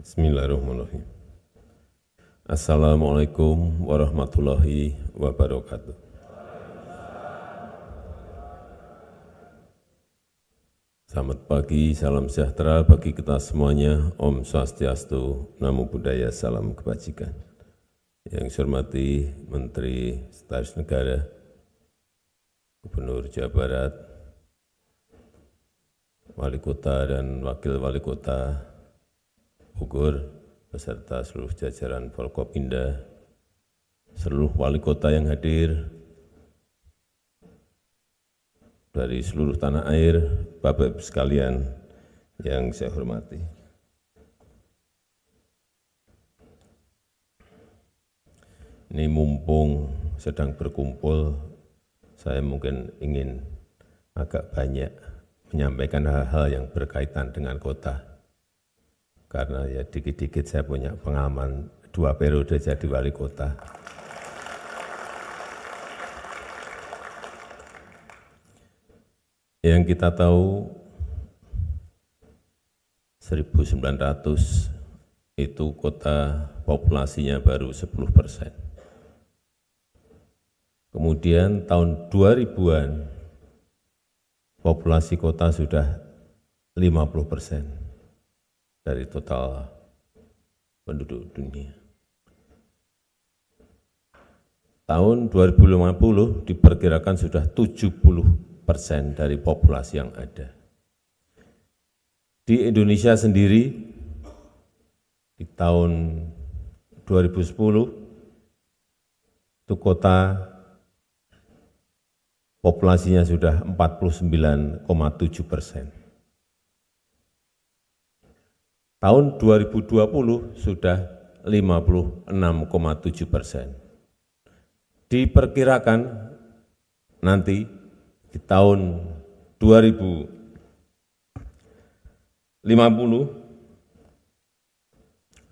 Bismillahirrahmanirrahim. Assalamualaikum warahmatullahi wabarakatuh. Selamat pagi, salam sejahtera bagi kita semuanya. Om Swastiastu, Namo Buddhaya, salam kebajikan. Yang saya hormati Menteri Sekretaris Negara, Gubernur Jawa Barat, Wali Kota dan Wakil Wali Kota Bogor, beserta seluruh jajaran Forkopimda, seluruh wali kota yang hadir dari seluruh tanah air, Bapak-Ibu sekalian yang saya hormati. Ini mumpung sedang berkumpul, saya mungkin ingin agak banyak menyampaikan hal-hal yang berkaitan dengan kota. Karena ya dikit-dikit saya punya pengalaman 2 periode jadi wali kota. Yang kita tahu 1900 itu kota populasinya baru 10%. Kemudian tahun 2000-an populasi kota sudah 50% dari total penduduk dunia. Tahun 2050 diperkirakan sudah 70% dari populasi yang ada. Di Indonesia sendiri, di tahun 2010, itu kota populasinya sudah 49,7%. Tahun 2020 sudah 56,7%. Diperkirakan nanti di tahun 2050,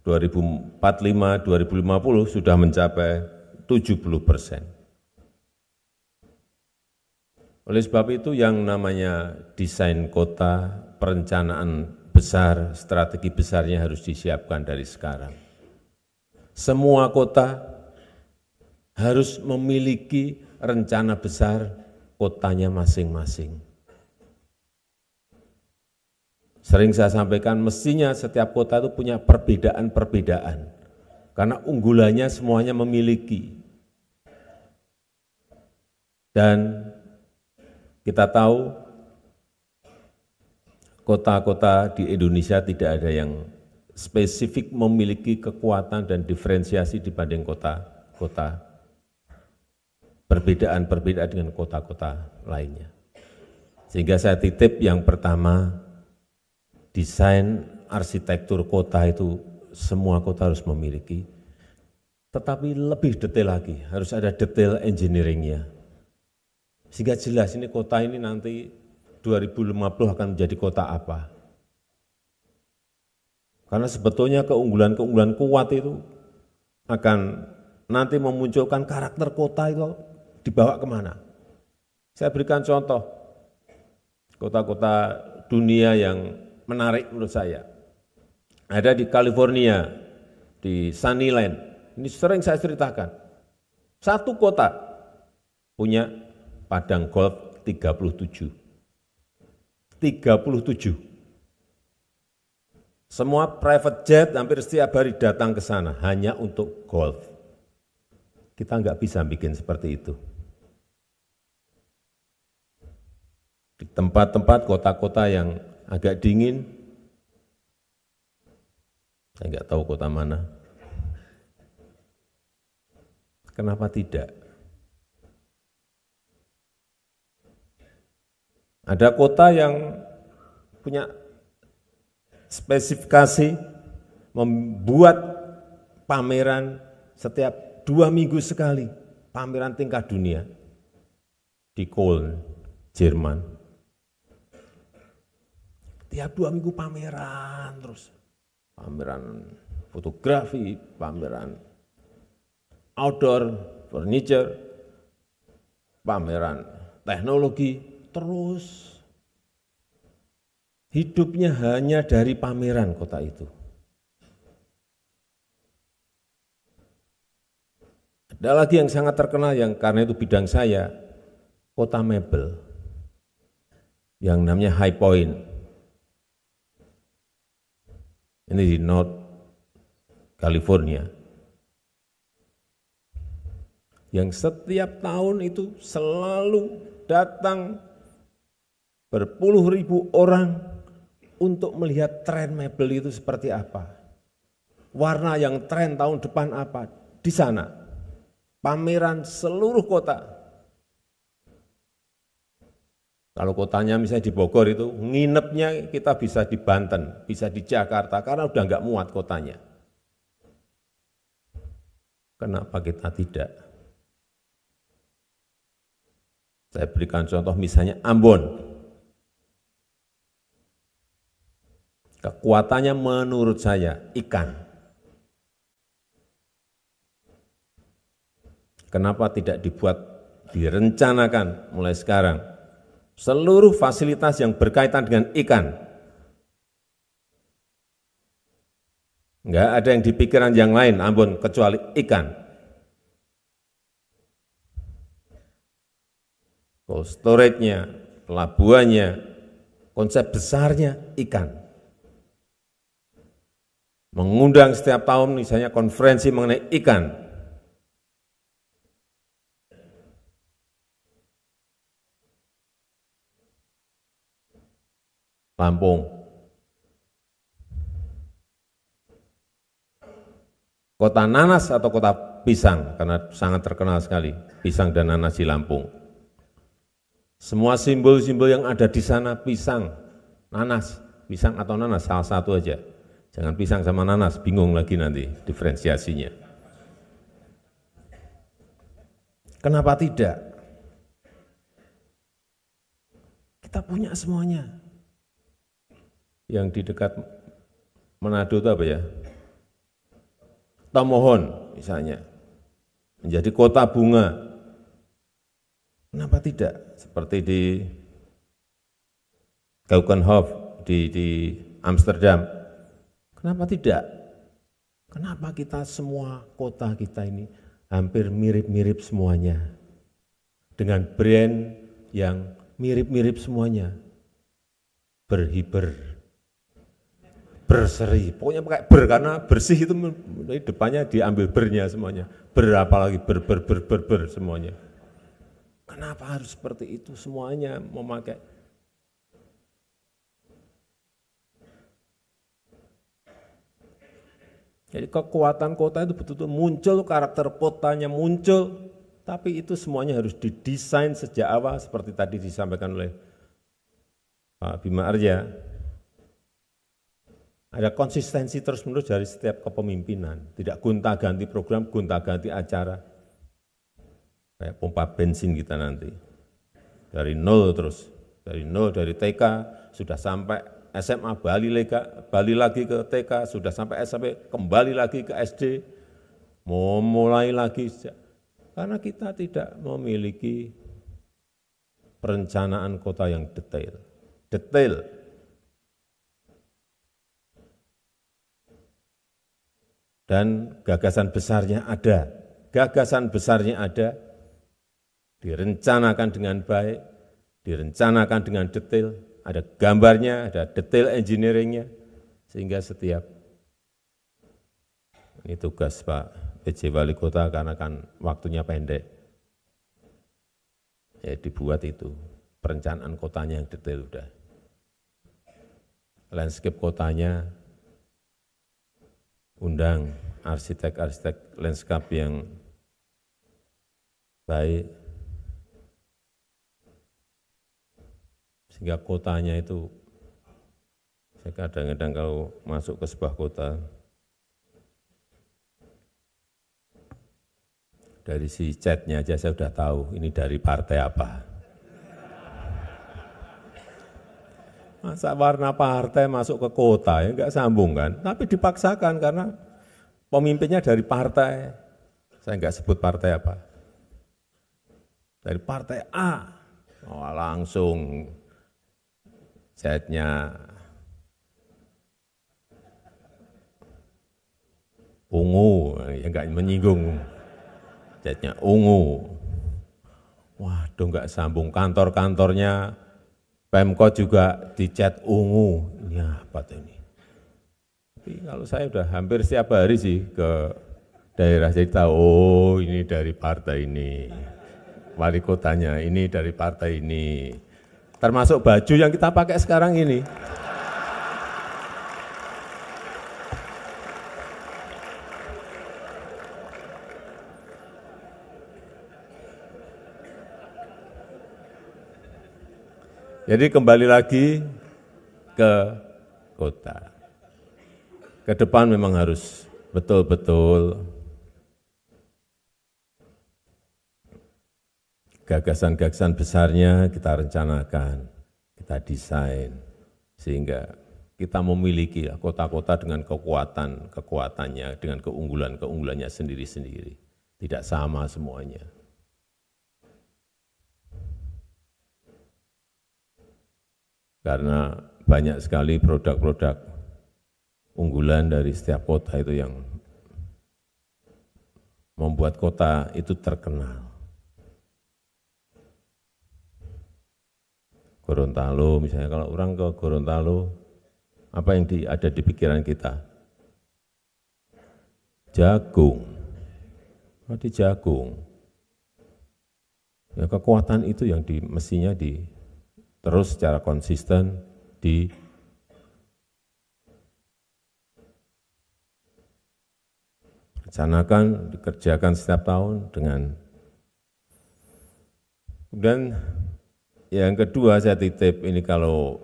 2045, 2050 sudah mencapai 70%. Oleh sebab itu yang namanya desain kota, perencanaan besar, strategi besarnya harus disiapkan dari sekarang. Semua kota harus memiliki rencana besar kotanya masing-masing. Sering saya sampaikan, mestinya setiap kota itu punya perbedaan-perbedaan, karena unggulannya semuanya memiliki. Dan kita tahu kota-kota di Indonesia tidak ada yang spesifik memiliki kekuatan dan diferensiasi dibanding kota-kota. Perbedaan-perbedaan dengan kota-kota lainnya. Sehingga saya titip yang pertama, desain arsitektur kota itu semua kota harus memiliki. Tetapi lebih detail lagi, harus ada detail engineering-nya. Sehingga jelas ini kota ini nanti 2050 akan menjadi kota apa. Karena sebetulnya keunggulan-keunggulan kuat itu akan nanti memunculkan karakter kota itu dibawa kemana. Saya berikan contoh, kota-kota dunia yang menarik menurut saya. Ada di California, di Sunnyland, ini sering saya ceritakan. Satu kota punya padang golf 37. Semua private jet hampir setiap hari datang ke sana hanya untuk golf. Kita nggak bisa bikin seperti itu. Di tempat-tempat kota-kota yang agak dingin, saya nggak tahu kota mana. Kenapa tidak? Ada kota yang punya spesifikasi membuat pameran setiap 2 minggu sekali, pameran tingkat dunia di Köln, Jerman. Tiap 2 minggu pameran terus, pameran fotografi, pameran outdoor, furniture, pameran teknologi, terus hidupnya hanya dari pameran kota itu. Ada lagi yang sangat terkenal yang karena itu bidang saya, kota mebel, yang namanya High Point. Ini di North California. Yang setiap tahun itu selalu datang berpuluh ribu orang untuk melihat tren mebel itu seperti apa. Warna yang tren tahun depan apa. Di sana. Pameran seluruh kota. Kalau kotanya misalnya di Bogor itu, nginepnya kita bisa di Banten, bisa di Jakarta, karena udah nggak muat kotanya. Kenapa kita tidak? Saya berikan contoh misalnya Ambon. Kekuatannya menurut saya ikan. Kenapa tidak direncanakan mulai sekarang seluruh fasilitas yang berkaitan dengan ikan? Enggak ada yang di pikiran yang lain Ambon kecuali ikan. Cold storage-nya, pelabuhannya, konsep besarnya ikan. Mengundang setiap tahun misalnya konferensi mengenai ikan. Lampung. Kota nanas atau kota pisang, karena sangat terkenal sekali, pisang dan nanas di Lampung. Semua simbol-simbol yang ada di sana pisang, nanas, pisang atau nanas, salah satu aja. Jangan pisang sama nanas, bingung lagi nanti diferensiasinya. Kenapa tidak? Kita punya semuanya. Yang di dekat Manado itu apa ya? Tomohon misalnya, menjadi kota bunga. Kenapa tidak? Seperti di Keukenhof di Amsterdam. Kenapa tidak? Kenapa kita semua kota kita ini hampir mirip-mirip semuanya? Dengan brand yang mirip-mirip semuanya. Berhiber. Berseri, pokoknya pakai ber karena bersih itu depannya diambil bernya semuanya. Ber apalagi ber semuanya. Kenapa harus seperti itu semuanya memakai? Jadi kekuatan kota itu betul-betul muncul, karakter kotanya muncul, tapi itu semuanya harus didesain sejak awal seperti tadi disampaikan oleh Pak Bima Arya. Ada konsistensi terus-menerus dari setiap kepemimpinan, tidak gonta-ganti program, gonta-ganti acara. Kayak pompa bensin kita nanti. Dari nol terus, dari TK sudah sampai SMA, balik lagi ke TK, sudah sampai SMP, kembali lagi ke SD, mau mulai lagi. Karena kita tidak memiliki perencanaan kota yang detail. Dan gagasan besarnya ada, direncanakan dengan baik, direncanakan dengan detail, ada gambarnya, ada detail engineering-nya, sehingga setiap, ini tugas Pak PJ Wali Kota karena kan waktunya pendek, ya dibuat itu, perencanaan kotanya yang detail udah. Landscape kotanya, undang arsitek-arsitek landscape yang baik, sehingga kotanya itu, saya kadang-kadang kalau masuk ke sebuah kota, dari si catnya aja saya sudah tahu ini dari partai apa. Masa warna partai masuk ke kota, ya enggak sambung kan, tapi dipaksakan karena pemimpinnya dari partai, saya enggak sebut partai apa, dari partai A, oh, langsung catnya ungu, ya enggak menyinggung. catnya ungu. Waduh, nggak sambung, kantor-kantornya Pemkot juga dicat ungu. Ini apa tuh ini? Tapi kalau saya udah hampir setiap hari sih ke daerah, jadi tahu, oh ini dari partai ini, wali kotanya ini dari partai ini, termasuk baju yang kita pakai sekarang ini. Jadi kembali lagi ke kota. Ke depan memang harus betul-betul gagasan-gagasan besarnya kita rencanakan, kita desain, sehingga kita memiliki kota-kota dengan kekuatannya, dengan keunggulannya sendiri-sendiri. Tidak sama semuanya. Karena banyak sekali produk-produk unggulan dari setiap kota itu yang membuat kota itu terkenal. Gorontalo misalnya, kalau orang ke Gorontalo, apa yang ada di pikiran kita? Jagung. Di jagung. Ya, kekuatan itu yang mestinya terus secara konsisten direncanakan, dikerjakan setiap tahun dengan. Kemudian yang kedua saya titip ini, kalau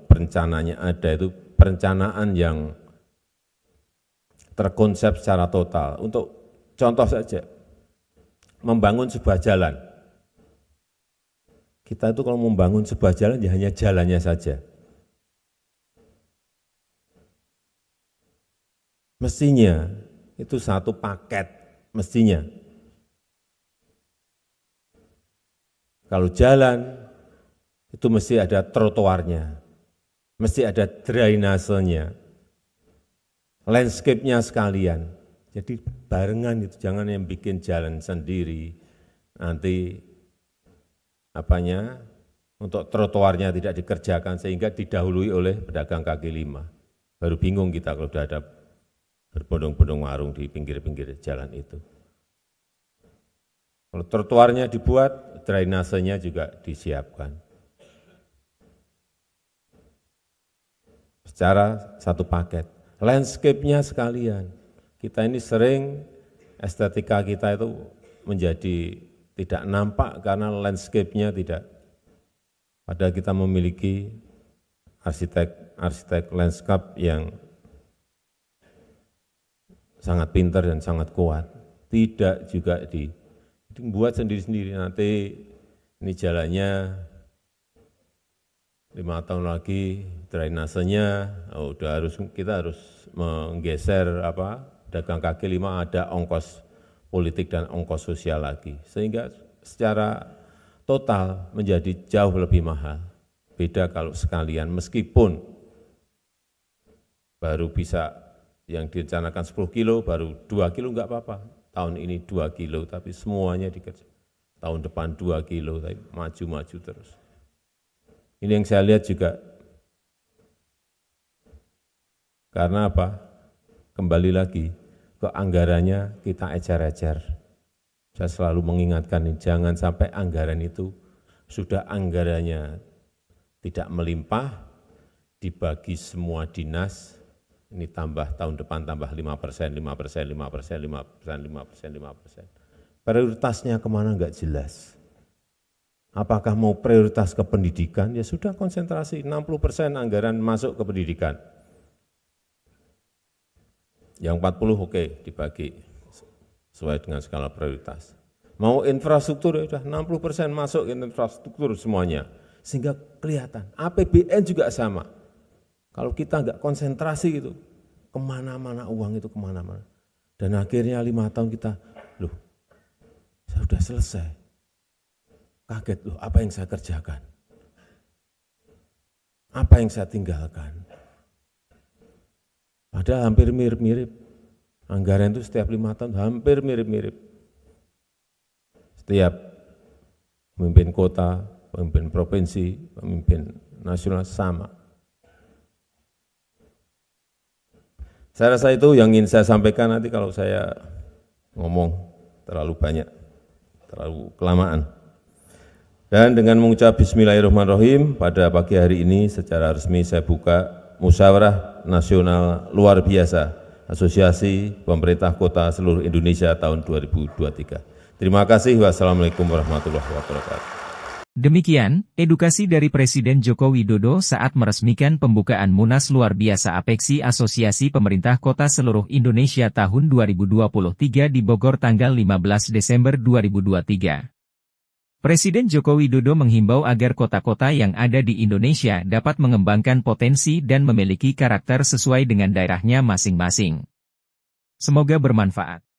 perencanaannya ada, itu perencanaan yang terkonsep secara total. Untuk contoh saja, membangun sebuah jalan. Kita itu kalau membangun sebuah jalan, ya hanya jalannya saja. Mestinya itu satu paket, mestinya. Kalau jalan, itu mesti ada trotoarnya, mesti ada drainasenya, landscape-nya sekalian. Jadi barengan itu, jangan yang bikin jalan sendiri, nanti untuk trotoarnya tidak dikerjakan sehingga didahului oleh pedagang kaki lima. Baru bingung kita kalau sudah ada berbondong-bondong warung di pinggir-pinggir jalan itu. Kalau trotoarnya dibuat, drainasenya juga disiapkan. Secara satu paket. Landscape-nya sekalian. Kita ini sering estetika kita itu menjadi tidak nampak karena landscape-nya tidak. Padahal kita memiliki arsitek landscape yang sangat pintar dan sangat kuat. Tidak juga dibuat sendiri-sendiri. Nanti ini jalannya 5 tahun lagi, drainasenya kita harus menggeser dagang kaki lima, ada ongkos politik dan ongkos sosial lagi. Sehingga secara total menjadi jauh lebih mahal. Beda kalau sekalian, meskipun baru bisa yang direncanakan 10 kilo, baru 2 kilo enggak apa-apa. Tahun ini 2 kilo, tapi semuanya dikerja. Tahun depan 2 kilo, tapi maju-maju terus. Ini yang saya lihat juga. Karena apa? Kembali lagi, ke anggarannya kita ecer-ecer. Saya selalu mengingatkan, jangan sampai anggaran itu sudah anggarannya tidak melimpah, dibagi semua dinas, ini tambah tahun depan tambah 5%, 5%, 5%, 5%, 5%, 5%. Prioritasnya kemana enggak jelas. Apakah mau prioritas ke pendidikan? Ya sudah, konsentrasi 60% anggaran masuk ke pendidikan. Yang 40 oke, dibagi sesuai dengan skala prioritas. Mau infrastruktur, ya sudah 60% masuk ke infrastruktur semuanya. Sehingga kelihatan, APBN juga sama. Kalau kita enggak konsentrasi itu, kemana-mana uang itu kemana-mana. Dan akhirnya 5 tahun kita, saya sudah selesai. Kaget, apa yang saya kerjakan? Apa yang saya tinggalkan? Padahal hampir mirip-mirip. Anggaran itu setiap 5 tahun hampir mirip-mirip. setiap pemimpin kota, pemimpin provinsi, pemimpin nasional sama. Saya rasa itu yang ingin saya sampaikan. Nanti kalau saya ngomong terlalu banyak, terlalu kelamaan. Dan dengan mengucap bismillahirrahmanirrahim, pada pagi hari ini secara resmi saya buka Musyawarah Nasional Luar Biasa Asosiasi Pemerintah Kota Seluruh Indonesia tahun 2023. Terima kasih. Wassalamualaikum warahmatullahi wabarakatuh. Demikian, edukasi dari Presiden Joko Widodo saat meresmikan pembukaan Munas Luar Biasa APEKSI Asosiasi Pemerintah Kota Seluruh Indonesia tahun 2023 di Bogor tanggal 15 Desember 2023. Presiden Joko Widodo menghimbau agar kota-kota yang ada di Indonesia dapat mengembangkan potensi dan memiliki karakter sesuai dengan daerahnya masing-masing. Semoga bermanfaat.